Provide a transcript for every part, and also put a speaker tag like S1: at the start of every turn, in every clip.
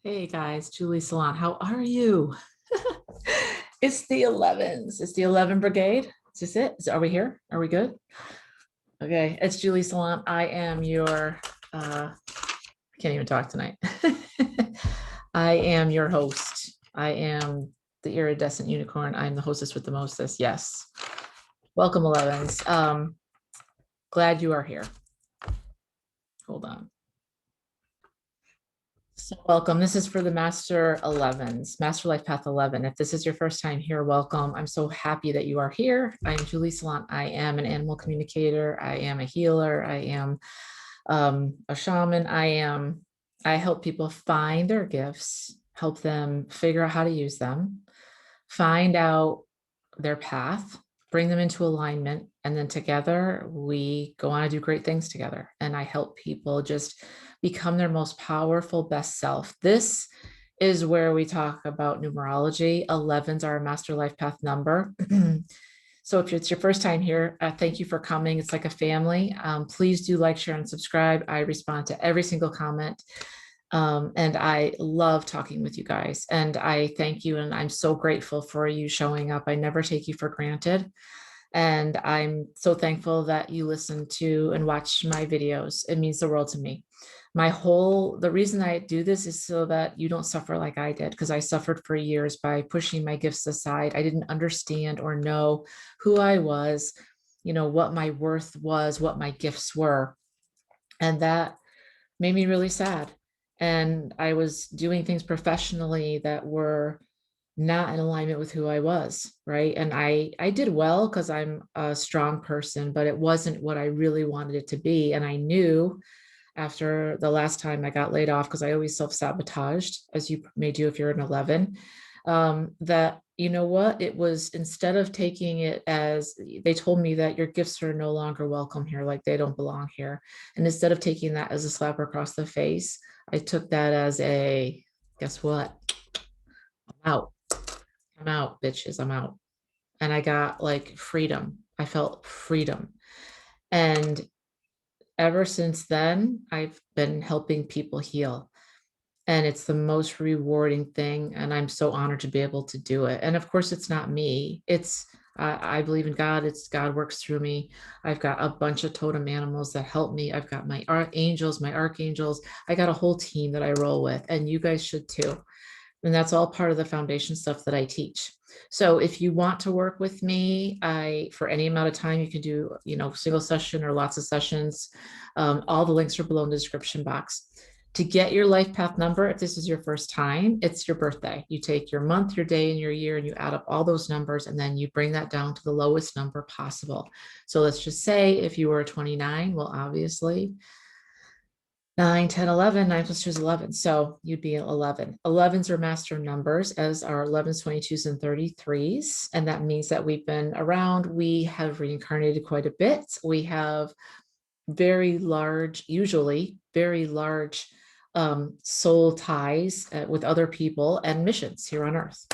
S1: Hey guys, Julie Saillant, how are you? It's the 11s. It's the 11 Brigade. Is this it? Are we here? Are we good? Okay, it's Julie Saillant. I am your, I can't even talk tonight. I am your host. I am the iridescent unicorn. I'm the hostess with the mostest. Yes. Welcome, 11s. Glad you are here. Hold on. So welcome. This is for the Master 11s, Master Life Path 11. If this is your first time here, welcome. I'm so happy that you are here. I am Julie Saillant. I am an animal communicator. I am a healer. I am a shaman. I help people find their gifts, help them figure out how to use them, find out their path, bring them into alignment, and then together we go on to do great things together. And I help people just become their most powerful best self. This is where we talk about numerology. 11s are a master life path number. So if it's your first time here, thank you for coming. It's like a family. Please do like, share, and subscribe. I respond to every single comment. And I love talking with you guys. And I thank you. And I'm so grateful for you showing up. I never take you for granted. And I'm so thankful that you listen to and watch my videos. It means the world to me. The reason I do this is so that you don't suffer like I did, because I suffered for years by pushing my gifts aside. I didn't understand or know who I was, what my worth was, what my gifts were. And that made me really sad. And I was doing things professionally that were not in alignment with who I was, right? And I did well because I'm a strong person, but it wasn't what I really wanted it to be. And I knew after the last time I got laid off, because I always self-sabotaged, as you may do if you're an 11, that, you know what, it was, instead of taking it as, they told me that your gifts are no longer welcome here, like they don't belong here. And instead of taking that as a slap across the face, I took that as a, guess what? I'm out. I'm out, bitches. I'm out. And I got like freedom. I felt freedom. And ever since then, I've been helping people heal. And it's the most rewarding thing. And I'm so honored to be able to do it. And of course, it's not me. I believe in God. It's God works through me. I've got a bunch of totem animals that help me. I've got my angels, my archangels. I got a whole team that I roll with, and you guys should too. And that's all part of the foundation stuff that I teach. So if you want to work with me, for any amount of time, you can do, single session or lots of sessions. All the links are below in the description box. To get your life path number, if this is your first time, it's your birthday. You take your month, your day, and your year, and you add up all those numbers, and then you bring that down to the lowest number possible. So let's just say if you were 29, well, obviously 9, 10, 11, 9 plus 2 is 11. So you'd be 11. 11s are master numbers, as are 11s, 22s, and 33s. And that means that we've been around. We have reincarnated quite a bit. We have very large, usually very large soul ties with other people and missions here on Earth.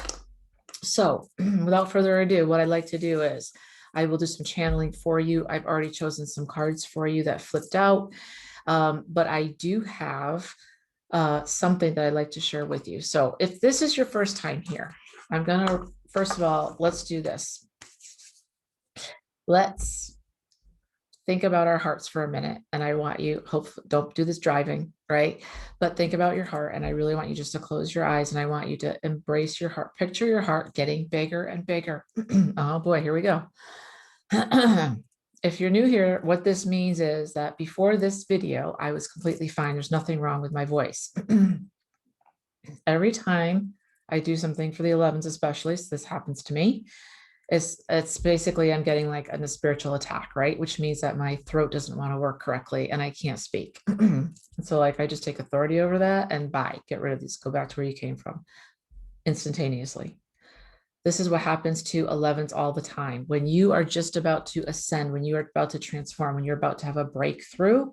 S1: So without further ado, what I'd like to do is I will do some channeling for you. I've already chosen some cards for you that flipped out. But I do have something that I'd like to share with you. So if this is your first time here, I'm going to, first of all, let's do this. Let's think about our hearts for a minute. And I want you, don't do this driving, right? But think about your heart. And I really want you just to close your eyes, and I want you to embrace your heart. Picture your heart getting bigger and bigger. Oh boy, here we go. If you're new here, what this means is that before this video, I was completely fine. There's nothing wrong with my voice. Every time I do something for the 11s, especially, so this happens to me, it's basically I'm getting like a spiritual attack, right? Which means that my throat doesn't want to work correctly and I can't speak. So like I just take authority over that and get rid of these, go back to where you came from instantaneously. This is what happens to 11s all the time. When you are just about to ascend, when you are about to transform, when you're about to have a breakthrough,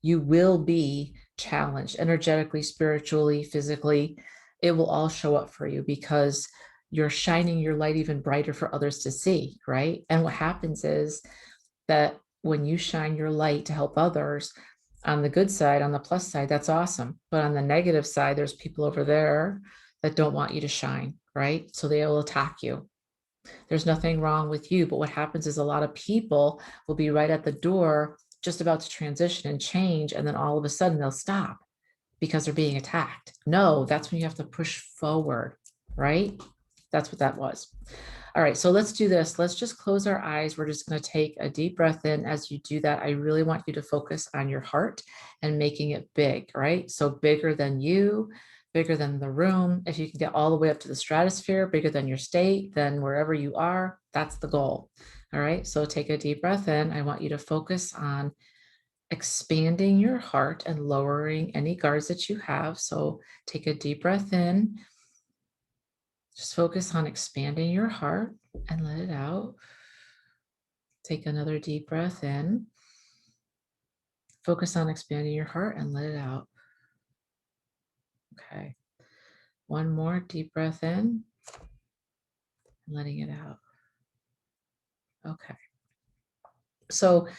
S1: you will be challenged energetically, spiritually, physically. It will all show up for you because you're shining your light even brighter for others to see, right? And what happens is that when you shine your light to help others, On the good side, on the plus side, that's awesome. But on the negative side, there's people over there that don't want you to shine, right? So they will attack you. There's nothing wrong with you. But what happens is a lot of people will be right at the door, just about to transition and change. And then all of a sudden they'll stop because they're being attacked. No, that's when you have to push forward, right? That's what that was. All right, so let's do this. Let's just close our eyes. We're just going to take a deep breath in. As you do that, I really want you to focus on your heart and making it big, right? So bigger than you, bigger than the room. If you can get all the way up to the stratosphere, bigger than your state, then wherever you are, that's the goal. All right, so take a deep breath in. I want you to focus on expanding your heart and lowering any guards that you have. So take a deep breath in. Just focus on expanding your heart and let it out. Take another deep breath in. Focus on expanding your heart and let it out. Okay. One more deep breath in and letting it out. Okay. So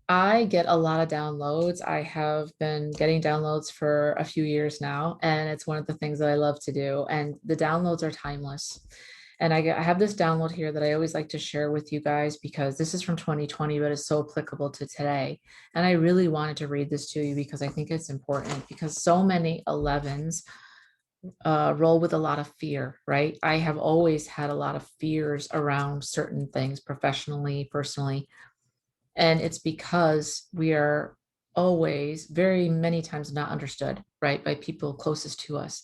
S1: I get a lot of downloads. I have been getting downloads for a few years now, and it's one of the things that I love to do. And the downloads are timeless. And I have this download here that I always like to share with you guys because this is from 2020, but it's so applicable to today. And I really wanted to read this to you because I think it's important because so many 11s roll with a lot of fear, right? I have always had a lot of fears around certain things professionally, personally. And it's because we are always very many times not understood, right, by people closest to us.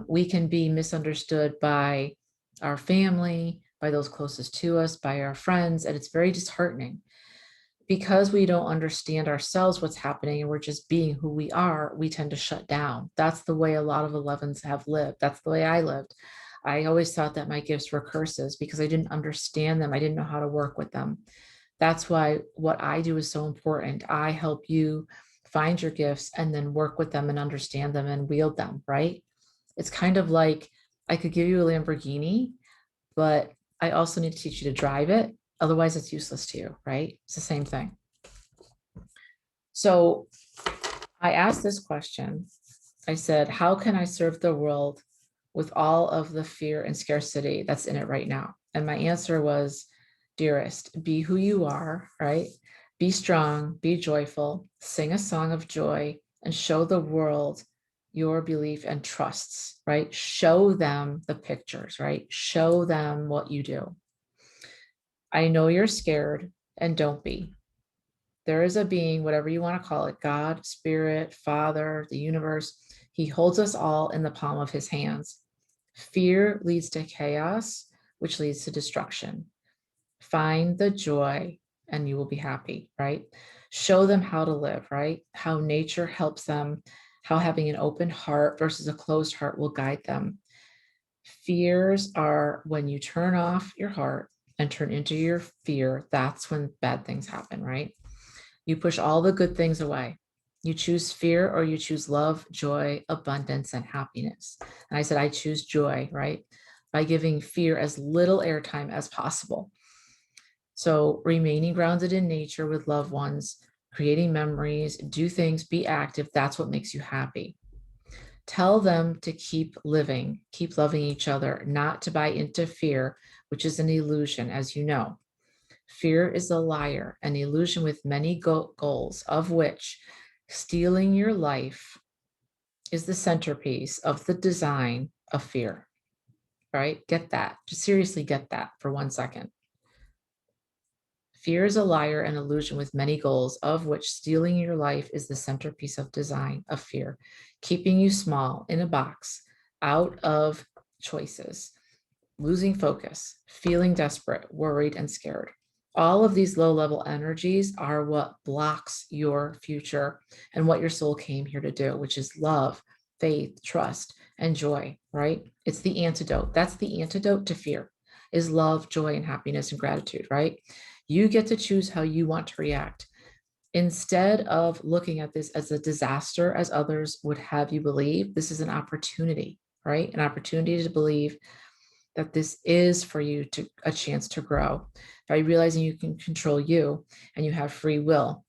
S1: We can be misunderstood by our family, by those closest to us, by our friends, and it's very disheartening. Because we don't understand ourselves, what's happening, and we're just being who we are, we tend to shut down. That's the way a lot of 11s have lived. That's the way I lived. I always thought that my gifts were curses because I didn't understand them. I didn't know how to work with them. That's why what I do is so important. I help you find your gifts and then work with them and understand them and wield them, right? It's kind of like I could give you a Lamborghini, but I also need to teach you to drive it. Otherwise, it's useless to you, right? It's the same thing. So I asked this question. I said, how can I serve the world with all of the fear and scarcity that's in it right now? And my answer was, dearest, be who you are, right? Be strong, be joyful, sing a song of joy, and show the world your belief and trusts, right? Show them the pictures, right? Show them what you do. I know you're scared, and don't be. There is a being, whatever you want to call it, God, spirit, Father, the universe. He holds us all in the palm of his hands. Fear leads to chaos, which leads to destruction. Find the joy and you will be happy, right? Show them how to live, right? How nature helps them, how having an open heart versus a closed heart will guide them. Fears are when you turn off your heart and turn into your fear, that's when bad things happen, right? You push all the good things away. You choose fear or you choose love, joy, abundance, and happiness. And I said, I choose joy, right? By giving fear as little airtime as possible. So remaining grounded in nature with loved ones, creating memories, do things, be active. That's what makes you happy. Tell them to keep living, keep loving each other, not to buy into fear, which is an illusion, as you know. Fear is a liar, an illusion with many goals, of which stealing your life is the centerpiece of the design of fear, right? Get that. Just seriously get that for 1 second. Fear is a liar, an illusion with many goals, of which stealing your life is the centerpiece of design of fear, keeping you small in a box, out of choices, losing focus, feeling desperate, worried, and scared. All of these low-level energies are what blocks your future and what your soul came here to do, which is love, faith, trust, and joy, right? It's the antidote. That's the antidote to fear, is love, joy, and happiness and gratitude, right? You get to choose how you want to react. Instead of looking at this as a disaster, as others would have you believe, this is an opportunity, right? An opportunity to believe that this is for you to a chance to grow by realizing you can control you and you have free will.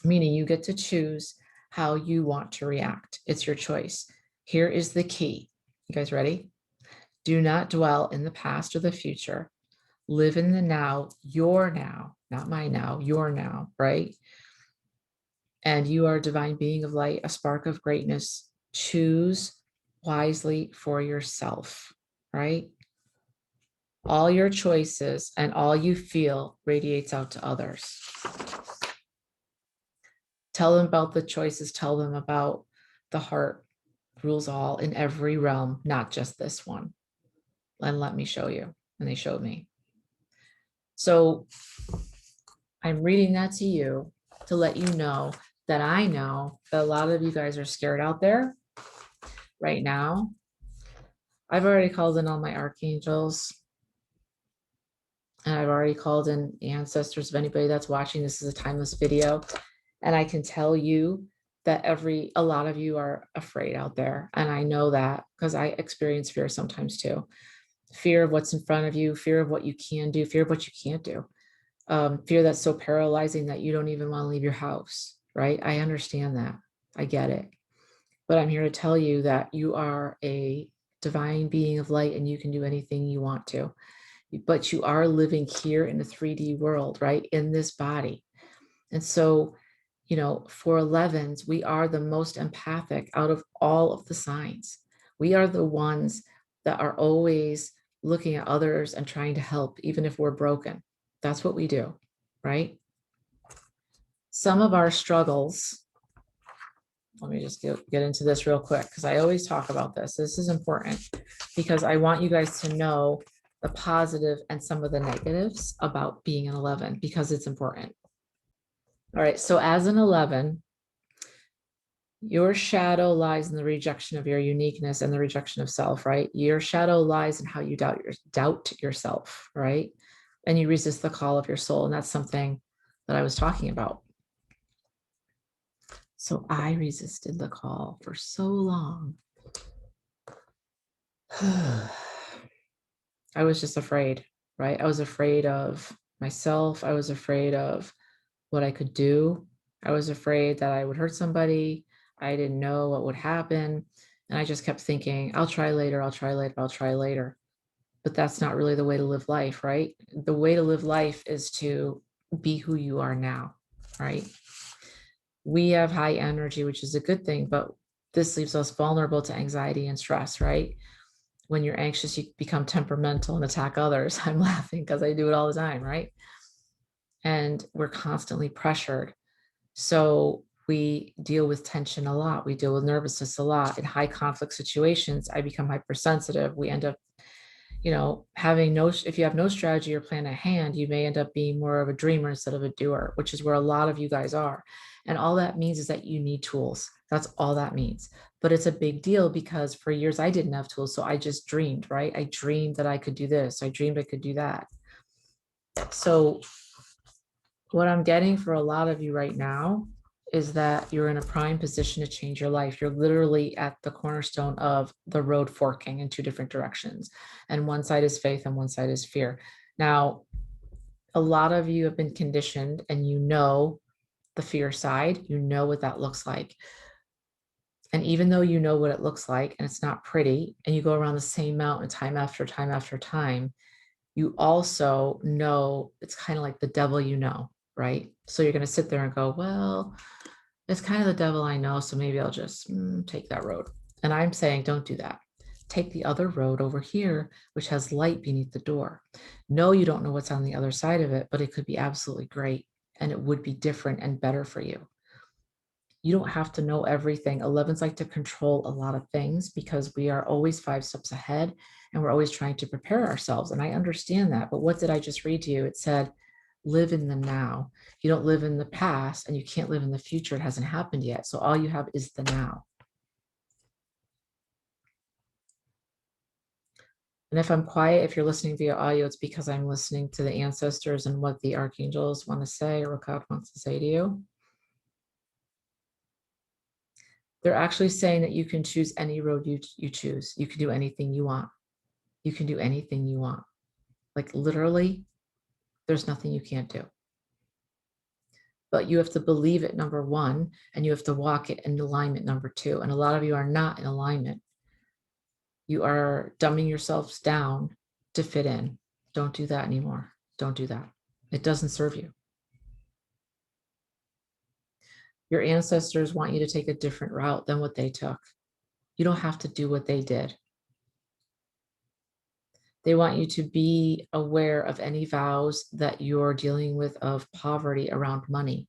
S1: meaning you get to choose how you want to react. It's your choice. Here is the key. You guys ready? Do not dwell in the past or the future. Live in the now, your now, not my now, your now, right? And you are a divine being of light, a spark of greatness. Choose wisely for yourself, right? All your choices and all you feel radiates out to others. Tell them about the choices, tell them about the heart rules all in every realm, not just this one. And let me show you. And they showed me. So I'm reading that to you to let you know that I know that a lot of you guys are scared out there right now. I've already called in all my archangels. And I've already called in the ancestors. Of anybody that's watching, this is a timeless video. And I can tell you that a lot of you are afraid out there. And I know that because I experience fear sometimes too. Fear of what's in front of you, fear of what you can do, fear of what you can't do. Fear that's so paralyzing that you don't even want to leave your house, right? I understand that. I get it. But I'm here to tell you that you are a divine being of light and you can do anything you want to. But you are living here in a 3D world, right? In this body. And so, you know, for 11s, we are the most empathic out of all of the signs. We are the ones that are always looking at others and trying to help, even if we're broken. That's what we do, right? Some of our struggles, let me just get into this real quick because I always talk about this. This is important because I want you guys to know the positive and some of the negatives about being an 11 because it's important. All right, so as an 11, your shadow lies in the rejection of your uniqueness and the rejection of self, right? Your shadow lies in how you doubt yourself, right? And you resist the call of your soul. And that's something that I was talking about. So I resisted the call for so long. I was just afraid, right? I was afraid of myself. I was afraid of what I could do. I was afraid that I would hurt somebody. I didn't know what would happen. And I just kept thinking, I'll try later, I'll try later, I'll try later. But that's not really the way to live life, right? The way to live life is to be who you are now, right? We have high energy, which is a good thing, but this leaves us vulnerable to anxiety and stress, right? When you're anxious, you become temperamental and attack others. I'm laughing because I do it all the time, right? And we're constantly pressured. So we deal with tension a lot. We deal with nervousness a lot. In high conflict situations, I become hypersensitive. We end up, you know, if you have no strategy or plan at hand, you may end up being more of a dreamer instead of a doer, which is where a lot of you guys are. And all that means is that you need tools. That's all that means. But it's a big deal because for years I didn't have tools. So I just dreamed, right? I dreamed that I could do this. I dreamed I could do that. So what I'm getting for a lot of you right now is that you're in a prime position to change your life. You're literally at the cornerstone of the road forking in two different directions. And one side is faith and one side is fear. Now, a lot of you have been conditioned and you know the fear side, you know what that looks like. And even though you know what it looks like and it's not pretty, and you go around the same mountain time after time after time, you also know it's kind of like the devil you know, right? So you're going to sit there and go, well, it's kind of the devil I know, so maybe I'll just take that road. And I'm saying, don't do that. Take the other road over here, which has light beneath the door. No, you don't know what's on the other side of it, but it could be absolutely great. And it would be different and better for you. You don't have to know everything. 11s like to control a lot of things because we are always 5 steps ahead and we're always trying to prepare ourselves. And I understand that. But what did I just read to you? It said, live in the now. You don't live in the past and you can't live in the future. It hasn't happened yet. So all you have is the now. And if I'm quiet, if you're listening via audio, it's because I'm listening to the ancestors and what the archangels want to say or what God wants to say to you. They're actually saying that you can choose any road you choose. You can do anything you want. You can do anything you want. Like literally, there's nothing you can't do. but you have to believe it, number one, and you have to walk it in alignment, number two. And a lot of you are not in alignment. You are dumbing yourselves down to fit in. Don't do that anymore. Don't do that. It doesn't serve you. Your ancestors want you to take a different route than what they took. You don't have to do what they did. They want you to be aware of any vows that you're dealing with of poverty around money.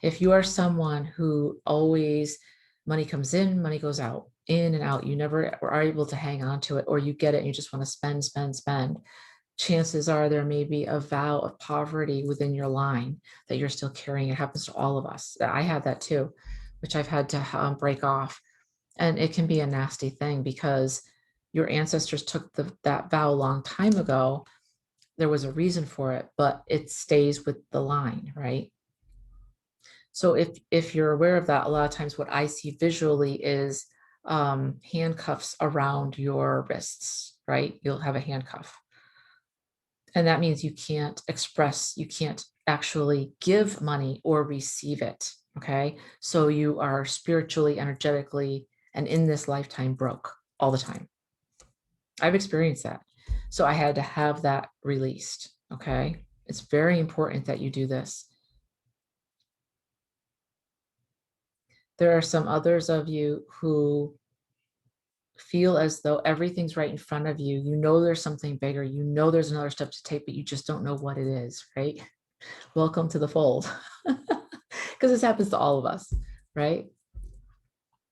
S1: If you are someone who always money comes in, money goes out, in and out, you never are able to hang on to it, or you get it and you just want to spend, spend, spend, chances are there may be a vow of poverty within your line that you're still carrying. It happens to all of us. I had that too, which I've had to break off. And it can be a nasty thing because your ancestors took that vow a long time ago. There was a reason for it, but it stays with the line, right? So if you're aware of that, a lot of times what I see visually is handcuffs around your wrists, right? You'll have a handcuff. And that means you can't express, you can't actually give money or receive it, okay? So you are spiritually, energetically, and in this lifetime broke all the time. I've experienced that. So I had to have that released, okay? It's very important that you do this. There are some others of you who feel as though everything's right in front of you. You know there's something bigger. You know there's another step to take, but you just don't know what it is, right? Welcome to the fold. Because this happens to all of us, right?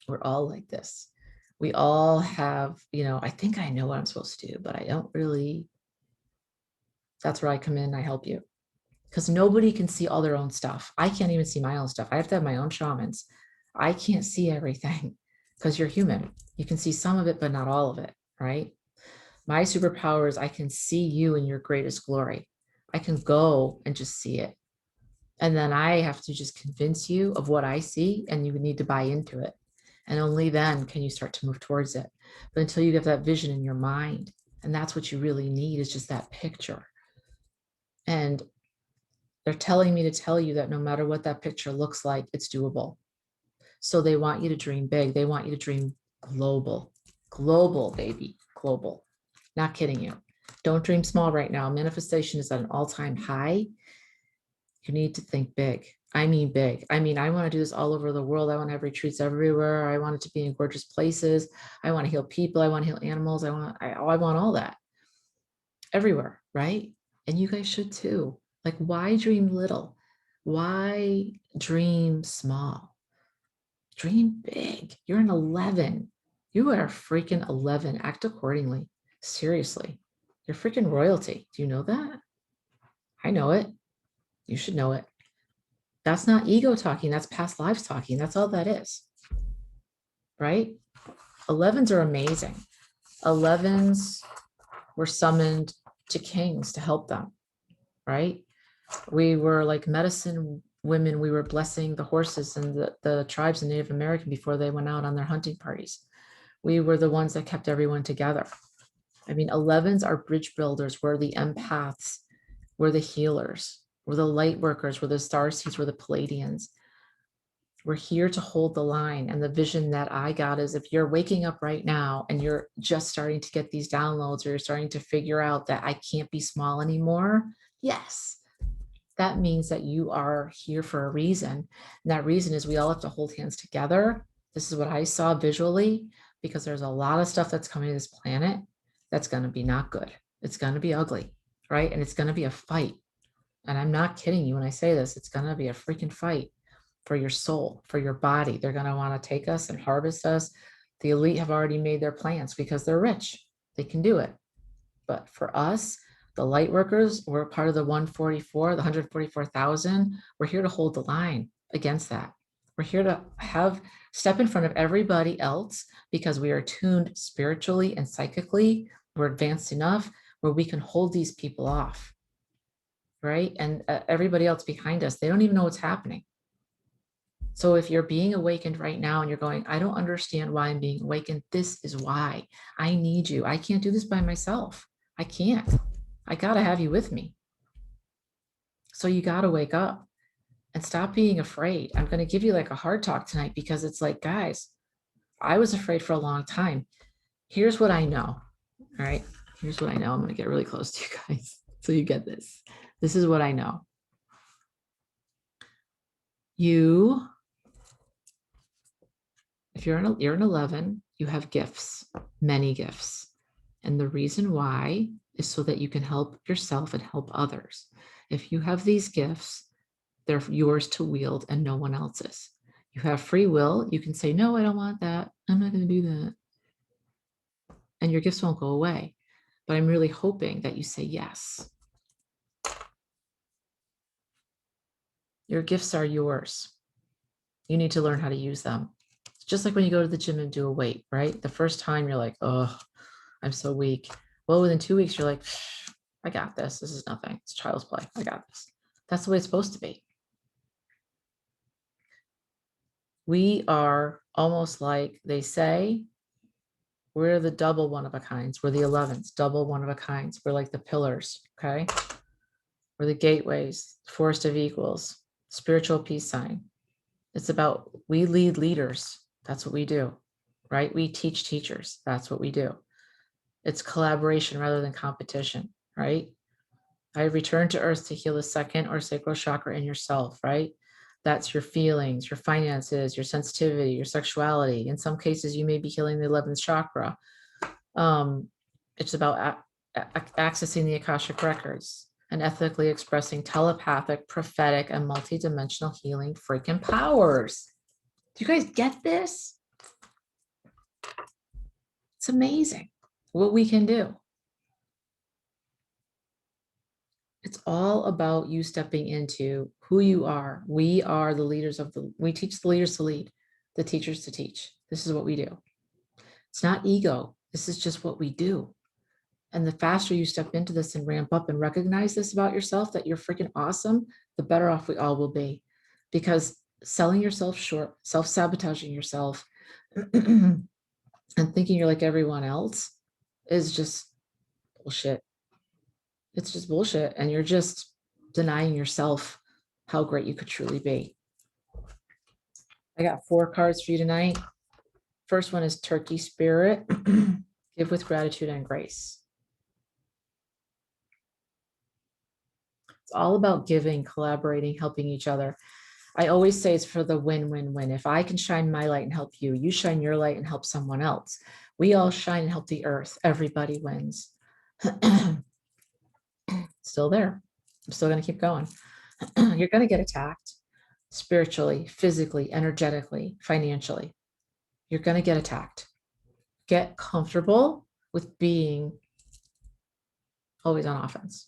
S1: We're all like this. We all have, I think I know what I'm supposed to do, but I don't really. That's where I come in. I help you. Because nobody can see all their own stuff. I can't even see my own stuff. I have to have my own shamans. I can't see everything because you're human. You can see some of it, but not all of it, right? My superpower is I can see you in your greatest glory. I can go and just see it. And then I have to just convince you of what I see, and you would need to buy into it. And only then can you start to move towards it. But until you have that vision in your mind, and that's what you really need, is just that picture. And they're telling me to tell you that no matter what that picture looks like, it's doable. So they want you to dream big. They want you to dream global, baby, global. Not kidding you. Don't dream small right now. Manifestation is at an all-time high. You need to think big. I mean big. I mean, I want to do this all over the world. I want to have retreats everywhere. I want it to be in gorgeous places. I want to heal people. I want to heal animals. I want all that everywhere, right? And you guys should too. Like, why dream little? Why dream small? Dream big. You're an 11. You are freaking 11. Act accordingly. Seriously. You're freaking royalty. Do you know that? I know it. You should know it. That's not ego talking. That's past lives talking. That's all that is. Right? 11s are amazing. 11s were summoned to kings to help them. Right? We were like medicine women. We were blessing the horses and the tribes in Native American before they went out on their hunting parties. We were the ones that kept everyone together. I mean, 11s are bridge builders. We're the empaths. We're the healers. We're the light workers. We're the starseeds. We're the Palladians. We're here to hold the line. And the vision that I got is, if you're waking up right now and you're just starting to get these downloads, or you're starting to figure out that I can't be small anymore, yes, that means that you are here for a reason. And that reason is we all have to hold hands together. This is what I saw visually, because there's a lot of stuff that's coming to this planet that's going to be not good. It's going to be ugly, right? And it's going to be a fight. And I'm not kidding you when I say this. It's going to be a freaking fight for your soul, for your body. They're going to want to take us and harvest us. The elite have already made their plans because they're rich. They can do it. But for us, the light workers, we're part of the 144, the 144,000. We're here to hold the line against that. We're here to step in front of everybody else because we are tuned spiritually and psychically. We're advanced enough where we can hold these people off, right? And everybody else behind us, they don't even know what's happening. So if you're being awakened right now and you're going, I don't understand why I'm being awakened, this is why. I need you. I can't do this by myself. I can't. I got to have you with me. So you got to wake up. and stop being afraid. I'm going to give you like a hard talk tonight because it's like, guys, I was afraid for a long time. Here's what I know. All right. Here's what I know. I'm going to get really close to you guys so you get this. This is what I know. If you're an 11, you have gifts, many gifts. And the reason why is so that you can help yourself and help others. If you have these gifts, they're yours to wield and no one else's. You have free will. You can say, no, I don't want that. I'm not going to do that. And your gifts won't go away. But I'm really hoping that you say yes. Your gifts are yours. You need to learn how to use them. It's just like when you go to the gym and do a weight, right? The first time you're like, oh, I'm so weak. Well, within 2 weeks, you're like, I got this. This is nothing. It's child's play. I got this. That's the way it's supposed to be. We are almost like they say, we're the double one of a kinds. We're the 11s, double one of a kinds. We're like the pillars, okay? We're the gateways, forest of equals, spiritual peace sign. It's about, we lead leaders. That's what we do, right? We teach teachers. That's what we do. It's collaboration rather than competition, right? I return to earth to heal the second or sacral chakra in yourself, right? That's your feelings, your finances, your sensitivity, your sexuality. In some cases, you may be healing the 11th chakra. It's about accessing the Akashic records and ethically expressing telepathic, prophetic, and multidimensional healing freaking powers. Do you guys get this? It's amazing what we can do. It's all about you stepping into who you are. We are the leaders we teach the leaders to lead, the teachers to teach. This is what we do. It's not ego. This is just what we do. And the faster you step into this and ramp up and recognize this about yourself, that you're freaking awesome, the better off we all will be. Because selling yourself short, self-sabotaging yourself, and thinking you're like everyone else is just bullshit. It's just bullshit. And you're just denying yourself how great you could truly be. I got 4 cards for you tonight. First one is Turkey Spirit. Give with gratitude and grace. It's all about giving, collaborating, helping each other. I always say it's for the win-win-win. If I can shine my light and help you, you shine your light and help someone else. We all shine and help the earth. Everybody wins. Still there. I'm still going to keep going. You're going to get attacked spiritually, physically, energetically, financially. You're going to get attacked. Get comfortable with being always on offense.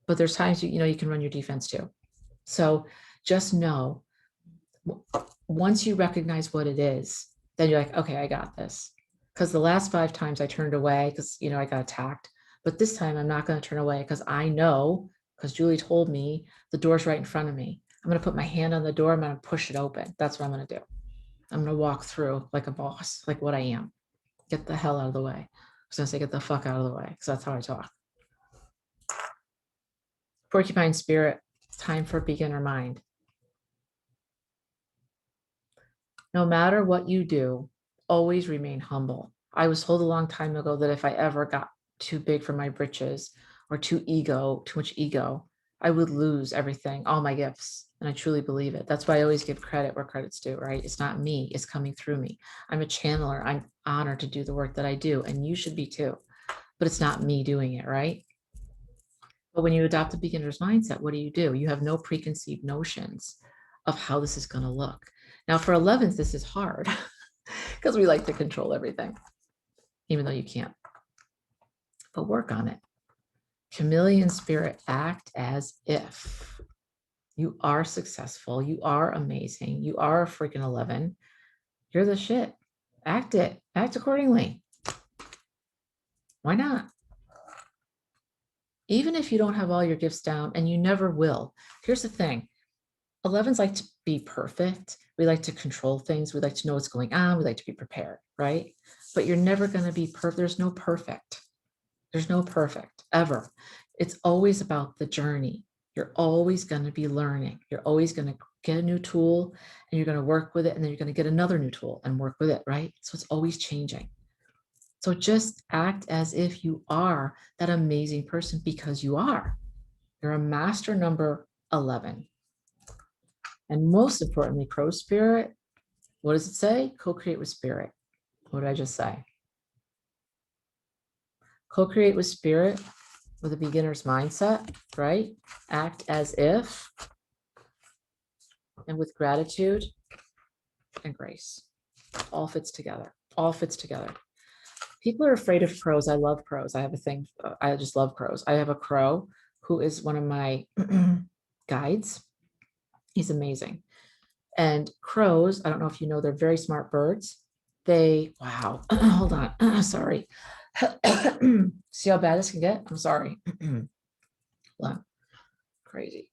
S1: But there's times you can run your defense too. So just know, once you recognize what it is, then you're like, okay, I got this. Because the last 5 times I turned away because I got attacked. But this time I'm not going to turn away because I know, because Julie told me, the door's right in front of me. I'm going to put my hand on the door. I'm going to push it open. That's what I'm going to do. I'm going to walk through like a boss, like what I am. Get the hell out of the way. I was going to say, get the fuck out of the way, because that's how I talk. Porcupine Spirit, time for beginner mind. No matter what you do, always remain humble. I was told a long time ago that if I ever got too big for my britches or too much ego, I would lose everything, all my gifts. And I truly believe it. That's why I always give credit where credit's due, right? It's not me, it's coming through me. I'm a channeler. I'm honored to do the work that I do, and you should be too. But it's not me doing it, right? But when you adopt a beginner's mindset, what do? You have no preconceived notions of how this is going to look. Now, for 11s, this is hard because we like to control everything, even though you can't. But work on it. Chameleon Spirit, act as if you are successful. You are amazing. You are a freaking 11. You're the shit. Act it. Act accordingly. Why not? Even if you don't have all your gifts down, and you never will. Here's the thing. 11s like to be perfect. We like to control things. We like to know what's going on. We like to be prepared, right? But you're never going to be perfect. There's no perfect. There's no perfect ever. It's always about the journey. You're always going to be learning. You're always going to get a new tool and you're going to work with it, and then you're going to get another new tool and work with it, right? So it's always changing. So just act as if you are that amazing person, because you are. You're a master number 11. And most importantly, Crow Spirit, what does it say? Co-create with Spirit. What did I just say? Co-create with Spirit with a beginner's mindset, right? Act as if, and with gratitude and grace. All fits together. All fits together. People are afraid of crows. I love crows. I have a thing. I just love crows. I have a crow who is one of my guides. He's amazing. And crows, I don't know if you know, they're very smart birds. They, wow, hold on. Sorry. See how bad this can get? I'm sorry. Crazy.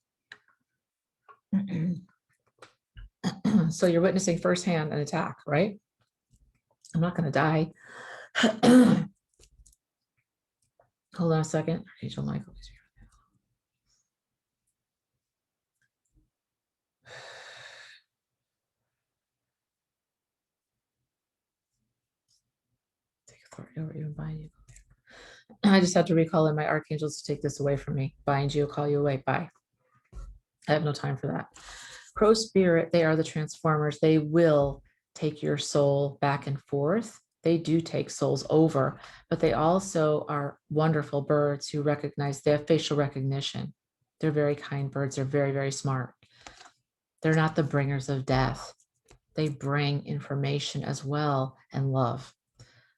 S1: So you're witnessing firsthand an attack, right? I'm not going to die. Hold on a second. Archangel Michael is here. Take authority over you and bind you. I just had to recall in my archangels to take this away from me. Bind you, call you away. Bye. I have no time for that. Crow Spirit, they are the transformers. They will take your soul back and forth. They do take souls over, but they also are wonderful birds who recognize, they have facial recognition. They're very kind birds. They're very, very smart. They're not the bringers of death. They bring information as well, and love.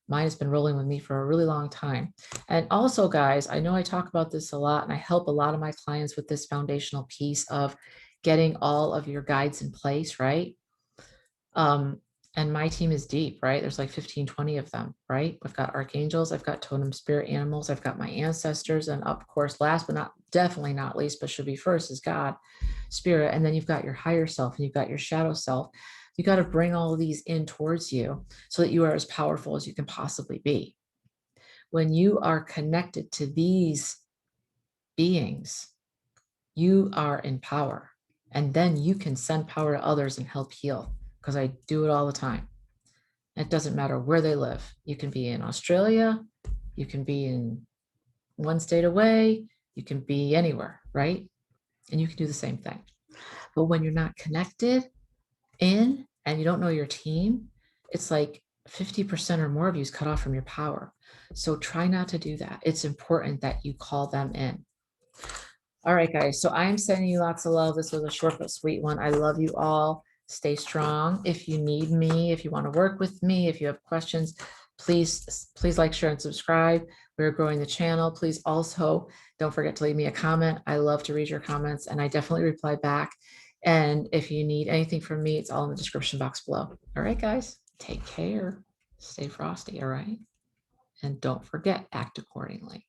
S1: Mine has been rolling with me for a really long time. And also, guys, I know I talk about this a lot, and I help a lot of my clients with this foundational piece of getting all of your guides in place, right? And my team is deep, right? There's like 15, 20 of them, right? I've got archangels, I've got totem spirit animals, I've got my ancestors, and of course, last but not, definitely not least, but should be first, is God, spirit. And then you've got your higher self, and you've got your shadow self. You got to bring all of these in towards you so that you are as powerful as you can possibly be. When you are connected to these beings, you are in power. And then you can send power to others and help heal, because I do it all the time. It doesn't matter where they live. You can be in Australia, you can be in one state away, you can be anywhere, right? And you can do the same thing. But when you're not connected in and you don't know your team, it's like 50% or more of you is cut off from your power. So try not to do that. It's important that you call them in. All right, guys. So I'm sending you lots of love. This was a short but sweet one. I love you all. Stay strong. If you need me, if you want to work with me, if you have questions, please like, share, and subscribe. We're growing the channel. Please also don't forget to leave me a comment. I love to read your comments, and I definitely reply back. And if you need anything from me, it's all in the description box below. All right, guys. Take care. Stay frosty. All right. And don't forget, act accordingly.